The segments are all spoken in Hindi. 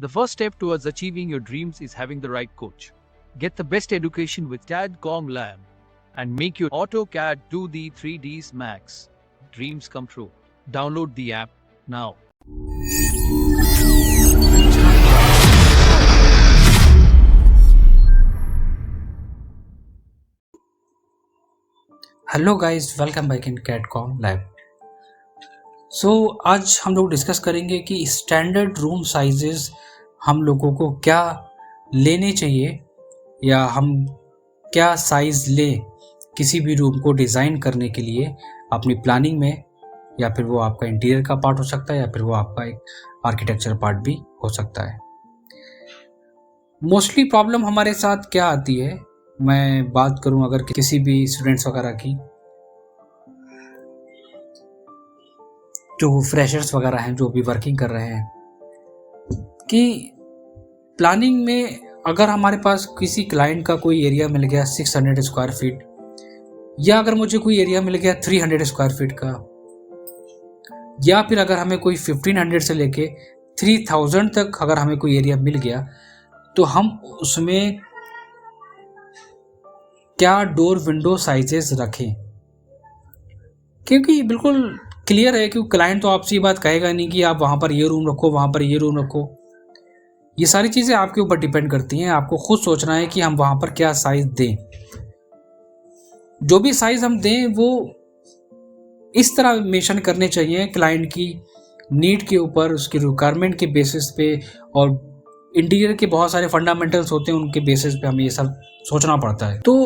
The first step towards achieving your dreams is having the right coach. Get the best education with CAD.com Lab and make your AutoCAD do the 3Ds Max. Dreams come true. Download the app now. Hello guys, welcome back in CAD.com lab. So आज हम लोग डिस्कस करेंगे कि स्टैंडर्ड रूम साइजेस हम लोगों को क्या लेने चाहिए या हम क्या साइज़ ले किसी भी रूम को डिज़ाइन करने के लिए अपनी प्लानिंग में, या फिर वो आपका इंटीरियर का पार्ट हो सकता है या फिर वो आपका एक आर्किटेक्चर पार्ट भी हो सकता है। मोस्टली प्रॉब्लम हमारे साथ क्या आती है, मैं बात करूं अगर किसी भी स्टूडेंट्स वगैरह की, जो फ्रेशर्स वगैरह हैं जो भी वर्किंग कर रहे हैं, कि प्लानिंग में अगर हमारे पास किसी क्लाइंट का कोई एरिया मिल गया 600 स्क्वायर फीट, या अगर मुझे कोई एरिया मिल गया 300 स्क्वायर फीट का, या फिर अगर हमें कोई 1500 से लेके 3000 तक अगर हमें कोई एरिया मिल गया, तो हम उसमें क्या डोर विंडो साइजेस रखें। क्योंकि बिल्कुल क्लियर है कि क्लाइंट तो आपसे ये बात कहेगा नहीं कि आप वहाँ पर ये रूम रखो, वहाँ पर ये रूम रखो। ये सारी चीज़ें आपके ऊपर डिपेंड करती हैं। आपको खुद सोचना है कि हम वहाँ पर क्या साइज़ दें। जो भी साइज़ हम दें वो इस तरह मेंशन करने चाहिए क्लाइंट की नीड के ऊपर, उसकी रिक्वायरमेंट के बेसिस पे, और इंटीरियर के बहुत सारे फंडामेंटल्स होते हैं, उनके बेसिस पे हमें ये सब सोचना पड़ता है। तो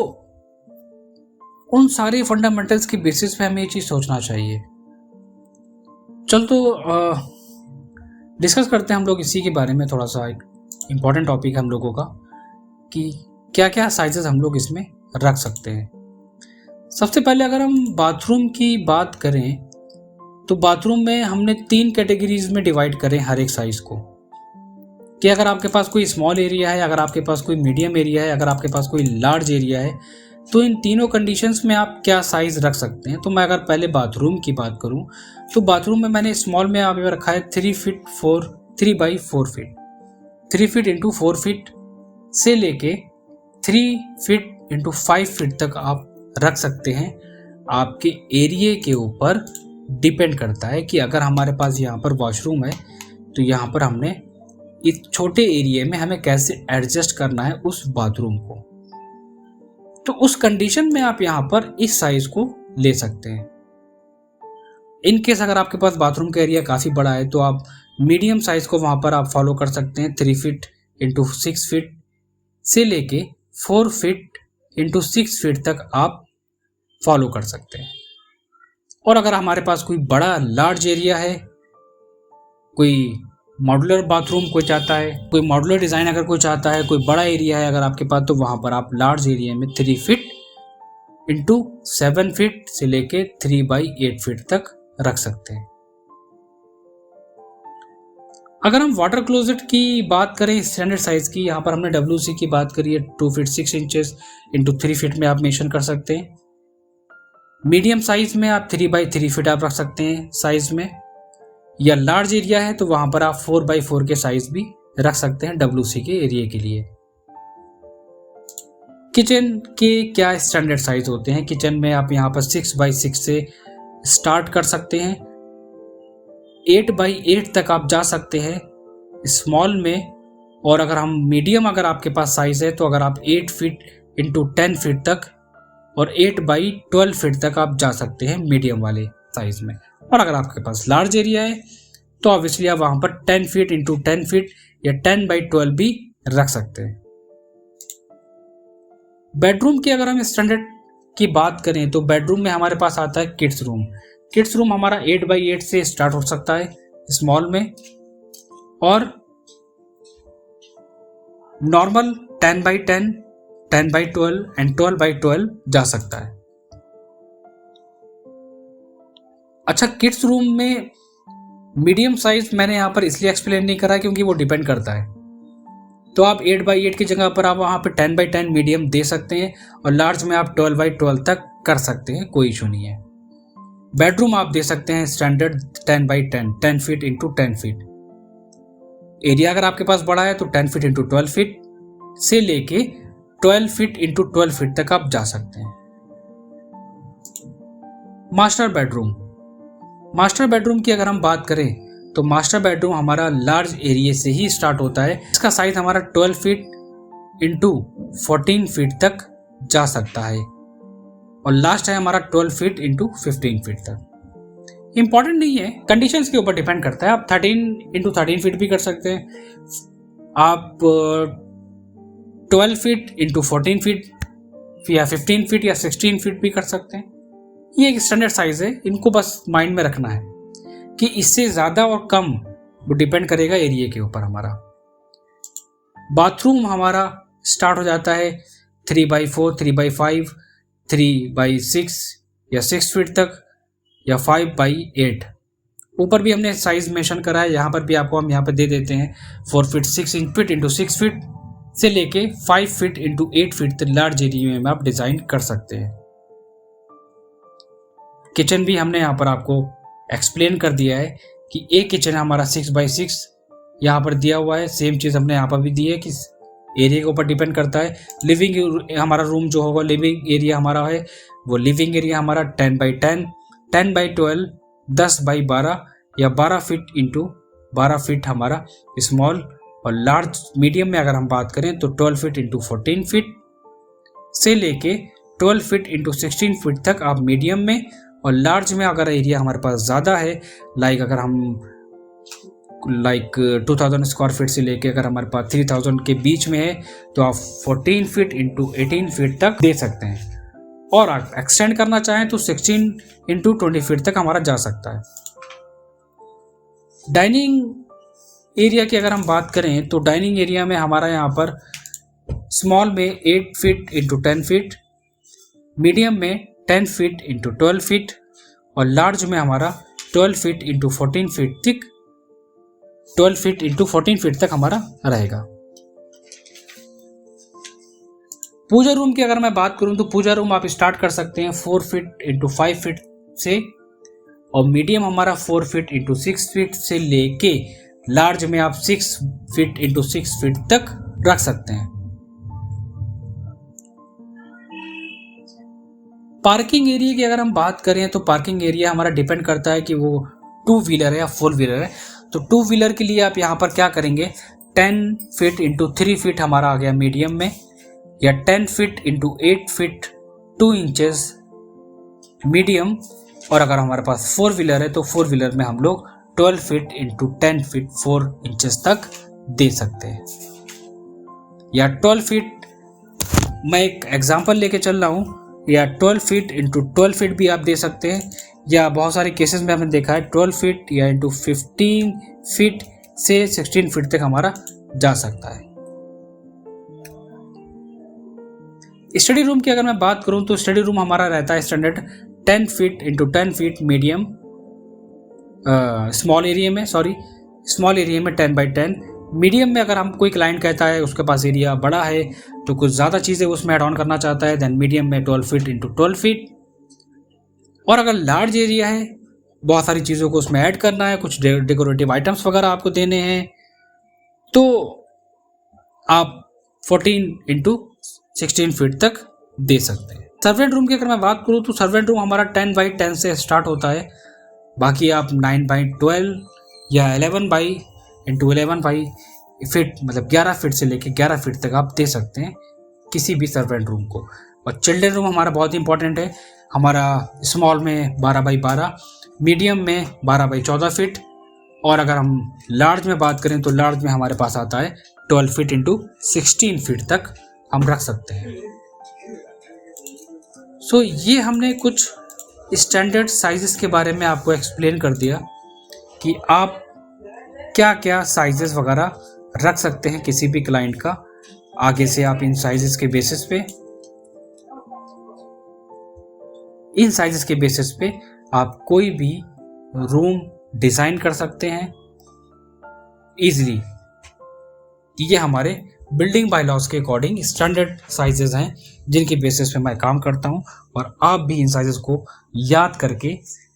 उन सारे फंडामेंटल्स के बेसिस पे हमें ये चीज़ सोचना चाहिए। चल तो डिस्कस करते हैं हम लोग इसी के बारे में। थोड़ा सा एक इम्पॉर्टेंट टॉपिक है हम लोगों का कि क्या क्या साइजेस हम लोग इसमें रख सकते हैं। सबसे पहले अगर हम बाथरूम की बात करें तो बाथरूम में हमने 3 कैटेगरीज में डिवाइड करें हर एक साइज़ को, कि अगर आपके पास कोई स्मॉल एरिया है, अगर आपके पास कोई मीडियम एरिया है, अगर आपके पास कोई लार्ज एरिया है, तो इन तीनों कंडीशंस में आप क्या साइज़ रख सकते हैं। तो मैं अगर पहले बाथरूम की बात करूं तो बाथरूम में मैंने स्मॉल में आप रखा है 3 by 4 feet, 3 feet into 4 feet से लेके 3 फीट इंटू 5 फीट तक आप रख सकते हैं। आपके एरिया के ऊपर डिपेंड करता है कि अगर हमारे पास यहाँ पर वॉशरूम है तो यहाँ पर हमने इस छोटे एरिया में हमें कैसे एडजस्ट करना है उस बाथरूम को। तो उस कंडीशन में आप यहाँ पर इस साइज को ले सकते हैं। इन केस अगर आपके पास बाथरूम का एरिया काफ़ी बड़ा है तो आप मीडियम साइज को वहाँ पर आप फॉलो कर सकते हैं। 3 फीट इंटू 6 फीट से लेके 4 फीट इंटू 6 फीट तक आप फॉलो कर सकते हैं। और अगर हमारे पास कोई बड़ा लार्ज एरिया है, कोई मॉड्यूलर बाथरूम कोई चाहता है, कोई मॉड्यूलर डिज़ाइन अगर कोई चाहता है, कोई बड़ा एरिया है अगर आपके पास, तो वहाँ पर आप लार्ज एरिया में 3 फीट इंटू 7 फीट से लेके 3 बाई 8 फीट तक रख सकते हैं। अगर हम वाटर क्लोजेट की बात करें स्टैंडर्ड साइज की, यहाँ पर हमने WC की बात करी है 2 फीट 6 इंचेस इंटू 3 फीट में आप मेंशन कर सकते हैं। मीडियम साइज में आप 3 बाई 3 फीट आप रख सकते हैं साइज में, या लार्ज एरिया है तो वहां पर आप 4 बाई 4 के साइज भी रख सकते हैं WC के एरिया के लिए। किचन के क्या स्टैंडर्ड साइज होते हैं? किचन में आप यहाँ पर 6 बाई 6 से स्टार्ट कर सकते हैं, 8 बाई 8 तक आप जा सकते हैं स्मॉल में, और अगर हम मीडियम अगर आपके पास साइज है तो अगर आप 8 फीट इंटू 10 फीट तक और 8 बाई 12 फीट तक आप जा सकते हैं मीडियम वाले साइज में। और अगर आपके पास लार्ज एरिया है तो ऑब्वियसली आप वहां पर 10 फीट इंटू 10 फीट या 10 बाई 12 भी रख सकते हैं। बेडरूम की अगर हम स्टैंडर्ड की बात करें तो बेडरूम में हमारे पास आता है किड्स रूम। किड्स रूम हमारा 8 बाई 8 से स्टार्ट हो सकता है स्मॉल में, और normal 10 by 10, 10 by 12 and 12 by 12 जा सकता है। अच्छा, किड्स रूम में मीडियम साइज मैंने यहाँ पर इसलिए एक्सप्लेन नहीं करा क्योंकि वो डिपेंड करता है। तो आप 8 बाई 8 की जगह पर आप वहाँ पे 10 बाई 10 मीडियम दे सकते हैं, और लार्ज में आप 12 बाई 12 तक कर सकते हैं, कोई इशू नहीं है। बेडरूम आप दे सकते हैं standard 10 by 10, 10 feet into 10 feet. Area अगर आपके पास बड़ा है तो 10 फीट इंटू 12 फीट से लेके 12 फीट इंटू 12 फीट तक आप जा सकते हैं। मास्टर बेडरूम, मास्टर बेडरूम की अगर हम बात करें तो मास्टर बेडरूम हमारा लार्ज एरिया से ही स्टार्ट होता है। इसका साइज हमारा 12 फीट इंटू 14 फीट तक जा सकता है और लास्ट है हमारा 12 फीट इंटू 15 फीट तक। इंपॉर्टेंट नहीं है, कंडीशंस के ऊपर डिपेंड करता है। आप 13 इंटू 13 फीट भी कर सकते हैं, आप 12 फीट इंटू 14 फीट या 15 फीट या 16 फीट भी कर सकते हैं। ये एक स्टैंडर्ड साइज है, इनको बस माइंड में रखना है कि इससे ज़्यादा और कम वो डिपेंड करेगा एरिया के ऊपर हमारा। बाथरूम हमारा स्टार्ट हो जाता है 3x4, 3x5, 3x6 या 6 फीट तक या 5x8। ऊपर भी हमने साइज मेंशन करा है, यहाँ पर भी आपको हम यहाँ पर दे देते हैं 4 फीट 6 फीट इंटू 6 फीट से लेके 5 फीट इंटू 8 फीट तक लार्ज एरिया में आप डिज़ाइन कर सकते हैं। किचन भी हमने यहाँ पर आपको एक्सप्लेन कर दिया है कि एक किचन हमारा 6x6 यहाँ पर दिया हुआ है, सेम चीज़ हमने यहाँ पर भी दी है कि एरिया के ऊपर डिपेंड करता है। लिविंग हमारा रूम जो होगा, लिविंग एरिया हमारा है वो लिविंग एरिया हमारा 10x10, 10x12, 10x12 या 12 फीट इंटू 12 फीट हमारा स्मॉल। और लार्ज मीडियम में अगर हम बात करें तो 12 फीट इंटू 14 फीट से लेके 12 फीट इंटू 16 फीट तक आप मीडियम में। और लार्ज में अगर एरिया हमारे पास ज़्यादा है, अगर हम 2000 स्क्वायर फीट से लेके अगर हमारे पास 3000 के बीच में है तो आप 14 फीट इंटू 18 फीट तक दे सकते हैं। और आप एक्सटेंड करना चाहें तो 16 इंटू 20 फीट तक हमारा जा सकता है। डाइनिंग एरिया की अगर हम बात करें तो डाइनिंग एरिया में हमारा यहाँ पर स्मॉल में 8 फीट इंटू 10 फीट, मीडियम में 10 फीट इंटू 12 फीट और लार्ज में हमारा 12 फीट इंटू 14 फीट तक 12 फीट इंटू 14 फीट तक हमारा रहेगा। पूजा रूम की अगर मैं बात करूं तो पूजा रूम आप स्टार्ट कर सकते हैं 4 फीट इंटू 5 फीट से और मीडियम हमारा 4 फीट इंटू 6 फीट से लेके लार्ज में आप 6 फीट इंटू 6 फीट तक रख सकते हैं। पार्किंग एरिया की अगर हम बात करें तो पार्किंग एरिया हमारा डिपेंड करता है कि वो 2 व्हीलर है या 4 व्हीलर है। तो 2 व्हीलर के लिए आप यहाँ पर क्या करेंगे, 10 फीट इंटू 3 फीट हमारा आ गया मीडियम में, या 10 feet into 8 feet 2 inches medium. और अगर हमारे पास 4 व्हीलर है तो 4 व्हीलर में हम लोग 12 फीट इंटू 10 फीट 4 इंचेस तक दे सकते हैं। या 12 फीट, मैं एक एग्जांपल लेके चल रहा हूँ, या 12 फीट इंटू 12 फीट भी आप दे सकते हैं। या बहुत सारे केसेस में हमने देखा है 12 फीट या इंटू 15 फीट से 16 फीट तक हमारा जा सकता है। स्टडी रूम की अगर मैं बात करूं तो स्टडी रूम हमारा रहता है standard 10 feet into 10 feet medium, small area में 10x10। मीडियम में अगर हम कोई क्लाइंट कहता है उसके पास एरिया बड़ा है तो कुछ ज़्यादा चीज़ें उसमें ऐड ऑन करना चाहता है, देन मीडियम में 12 फीट इंटू 12 फीट। और अगर लार्ज एरिया है, बहुत सारी चीज़ों को उसमें ऐड करना है, कुछ डेकोरेटिव आइटम्स वगैरह आपको देने हैं, तो आप 14 इंटू 16 फीट तक दे सकते हैं। सर्वेंट रूम की अगर मैं बात करूँ तो सर्वेंट रूम हमारा 10x10 से स्टार्ट होता है, बाकी आप 9x12 या 11x11 फीट 11 फीट से लेके 11 फीट तक आप दे सकते हैं किसी भी सर्वेंट रूम को। और चिल्ड्रन रूम हमारा बहुत इंपॉर्टेंट है, हमारा स्मॉल में 12x12, मीडियम में 12x14 फीट, और अगर हम लार्ज में बात करें तो लार्ज में हमारे पास आता है 12 फीट इंटू 16 फीट तक हम रख सकते हैं। सो ये हमने कुछ स्टैंडर्ड साइजेस के बारे में आपको एक्सप्लेन कर दिया कि आप क्या क्या साइजेस वगैरह रख सकते हैं किसी भी क्लाइंट का। आगे से आप इन साइजेस के बेसिस पे आप कोई भी रूम डिज़ाइन कर सकते हैं ईजिली। ये हमारे बिल्डिंग बायलॉज के अकॉर्डिंग स्टैंडर्ड साइजेस हैं जिनके बेसिस पे मैं काम करता हूं, और आप भी इन साइजेस को याद करके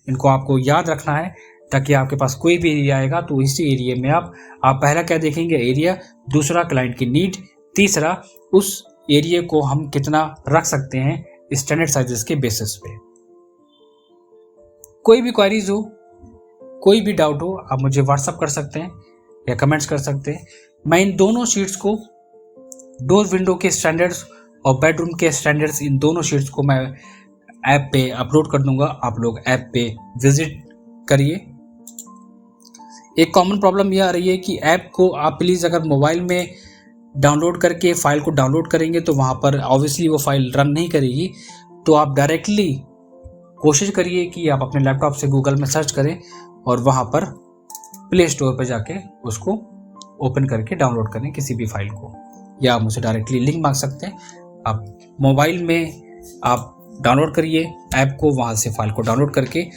इनको आपको याद रखना है ताकि आपके पास कोई भी एरिया आएगा तो इसी एरिया में आप पहला क्या देखेंगे, एरिया, दूसरा क्लाइंट की नीड, तीसरा उस एरिया को हम कितना रख सकते हैं स्टैंडर्ड साइजेस के बेसिस पे। कोई भी क्वेरीज हो, कोई भी डाउट हो, आप मुझे व्हाट्सअप कर सकते हैं या कमेंट्स कर सकते हैं। मैं इन दोनों शीट्स को, डोर विंडो के स्टैंडर्ड्स और बेडरूम के स्टैंडर्ड्स, इन दोनों शीट्स को मैं ऐप पे अपलोड कर दूंगा। आप लोग ऐप पे विजिट करिए। एक कॉमन प्रॉब्लम यह आ रही है कि ऐप को आप प्लीज़ अगर मोबाइल में डाउनलोड करके फाइल को डाउनलोड करेंगे तो वहाँ पर ऑब्वियसली वो फाइल रन नहीं करेगी। तो आप डायरेक्टली कोशिश करिए कि आप अपने लैपटॉप से गूगल में सर्च करें और वहाँ पर प्ले स्टोर पर जाके उसको ओपन करके डाउनलोड करें किसी भी फाइल को, या आप मुझे डायरेक्टली लिंक मांग सकते हैं। आप मोबाइल में आप डाउनलोड करिए ऐप को, वहाँ से फाइल को डाउनलोड करके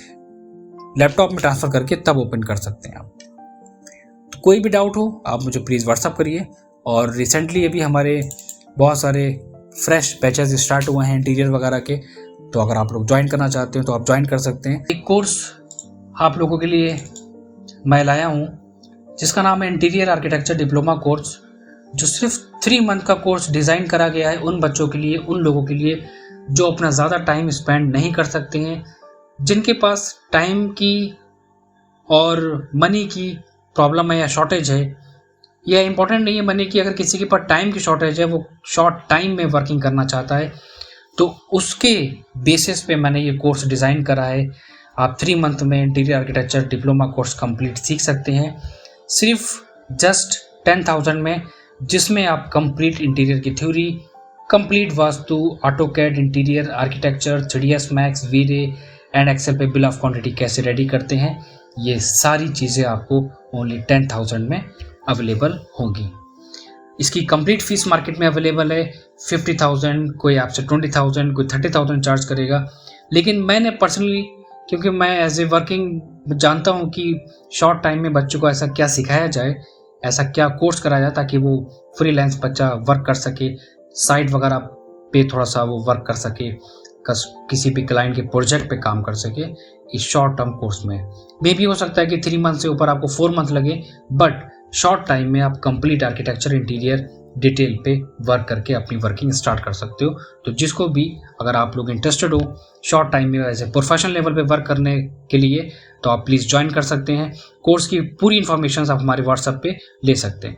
लैपटॉप में ट्रांसफ़र करके तब ओपन कर सकते हैं आप। तो कोई भी डाउट हो आप मुझे प्लीज़ व्हाट्सअप करिए। और रिसेंटली अभी हमारे बहुत सारे फ्रेश बैचेस स्टार्ट हुए हैं इंटीरियर वगैरह के, तो अगर आप लोग ज्वाइन करना चाहते हैं तो आप ज्वाइन कर सकते हैं। एक कोर्स आप लोगों के लिए मैं लाया हूँ जिसका नाम है इंटीरियर आर्किटेक्चर डिप्लोमा कोर्स, जो सिर्फ 3 मंथ का कोर्स डिज़ाइन करा गया है उन बच्चों के लिए, उन लोगों के लिए जो अपना ज़्यादा टाइम स्पेंड नहीं कर सकते हैं, जिनके पास टाइम की और मनी की प्रॉब्लम है या शॉर्टेज है। यह इंपॉर्टेंट नहीं है मनी की, अगर किसी के पास टाइम की शॉर्टेज है, वो शॉर्ट टाइम में वर्किंग करना चाहता है, तो उसके बेसिस पे मैंने ये कोर्स डिज़ाइन करा है। आप 3 मंथ में interior architecture diploma course complete सीख सकते हैं सिर्फ जस्ट 10,000 में, जिसमें आप कंप्लीट इंटीरियर की theory, complete Vastu, AutoCAD, interior architecture, 3ds Max, V-Ray and Excel पे बिल ऑफ क्वांटिटी कैसे रेडी करते हैं, ये सारी चीज़ें आपको ओनली 10,000 में अवेलेबल होंगी। इसकी कंप्लीट फीस मार्केट में अवेलेबल है 50,000, कोई आपसे 20,000, कोई 30,000 चार्ज करेगा। लेकिन मैंने पर्सनली, क्योंकि मैं एज ए वर्किंग जानता हूँ कि शॉर्ट टाइम में बच्चों को ऐसा क्या सिखाया जाए, ऐसा क्या कोर्स कराया जाए ताकि वो फ्रीलांस बच्चा वर्क कर सके, साइट वगैरह पे थोड़ा सा वो वर्क कर सके, किसी भी क्लाइंट के प्रोजेक्ट पे काम कर सके इस शॉर्ट टर्म कोर्स में। मे भी हो सकता है कि 3 मंथ से ऊपर आपको 4 मंथ लगे, बट शॉर्ट टाइम में आप कंप्लीट आर्किटेक्चर इंटीरियर डिटेल पे वर्क करके अपनी वर्किंग स्टार्ट कर सकते हो। तो जिसको भी, अगर आप लोग इंटरेस्टेड हो शॉर्ट टाइम में एज ए प्रोफेशनल लेवल पे वर्क करने के लिए, तो आप प्लीज़ ज्वाइन कर सकते हैं। कोर्स की पूरी इन्फॉर्मेशन आप हमारे व्हाट्सएप पे ले सकते हैं।